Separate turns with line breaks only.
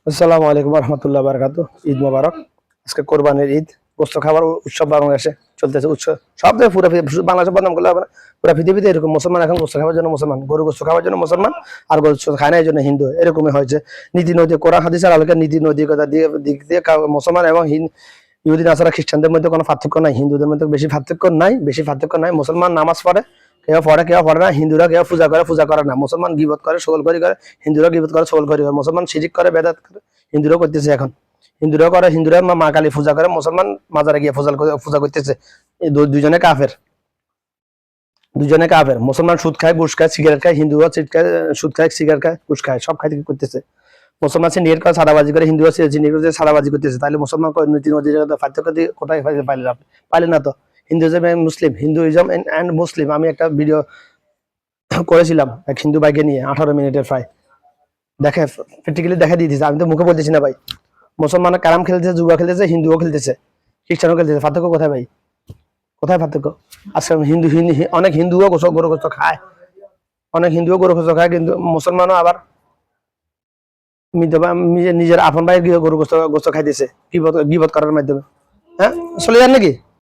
আসসালামু আলাইকুম রহমতুল্লাহ বারাকাতু। ঈদ মোবারক। আজকে কোরবানির ঈদ, গোস্ত খাবার উৎসব বাংলাদেশে চলতেছে। উৎসব সব জায়গায় পুরো বাংলাদেশে বদনাম করলে হবে না, পুরো পৃথিবীতে এরকম। মুসলমান এখন গোস্ত খাওয়ার জন্য মুসলমান, গরু গোস্ত খাওয়ার জন্য মুসলমান, আর গোস্ত খায় না এই জন্য হিন্দু। এরকমই হয়েছে। নীতি নৈতিক কোরআন হাদিসের আলোকে নীতি নৈতিকতা দিক দিয়ে মুসলমান এবং ইহুদি নাসারা খ্রিস্টানদের মধ্যে কোনো পার্থক্য নাই, হিন্দুদের মধ্যে বেশি পার্থক্য নাই। মুসলমান নামাজ পড়ে, কেউ পড়ে না। হিন্দুরা কেউ পূজা করে না। মুসলমান গীবত করে, সকলকরি করে। হিন্দুরা গীবত করে, সকলকরি করে। মুসলমান শিরিক করে, বেদাত করে। হিন্দুরাও করতেছে এখন। হিন্দুরাও করে, হিন্দুরা মা কালী পূজা করে, মুসলমান মাজারে গিয়ে পূজা করতেছে। এই দুজনে কাফের, দুজনে কাফের। মুসলমান সুদ খায়, ঘুষ খায়, সিগারেট খায়। হিন্দুরা সুদ খায়, সিগারেট খায়, ঘুষ খায়, সব খাইতে করতেছে। মুসলমান সিন্ডিকেট করে, সাদাবাজি করে। হিন্দুরা সিন্ডিকেট করে, সাদাবাজি করতেছে। তাহলে মুসলমান নীতি পার্থক্য দিয়ে কোথায় পাইলেন আপনি? পাইলেন না তো। Hinduism and Muslim, Hinduism and Muslim. আমি একটা ভিডিও করেছিলাম এক হিন্দু ভাইকে নিয়ে, 18 মিনিটের প্রায়। দেখে প্র্যাকটিক্যালি দেখা দিয়ে দিয়েছে। আমি তো মুখে বলতেছি না ভাই। মুসলমান ক্যারাম খেলতেছে, জুয়া খেলতেছে, হিন্দুও খেলতেছে, খ্রিস্টানও খেলতেছে। পার্থক্য কোথায় ভাই? কোথায় পার্থক্য? আজকে অনেক হিন্দুও গরু গোস্ত খায়, অনেক হিন্দুও গরু গোস্ত খায়, কিন্তু মুসলমানও আবার নিজের আপন ভাইয়ের গরু গোস্ত খাইতেছে গীবত করার মাধ্যমে। হ্যাঁ, চলে যান নাকি?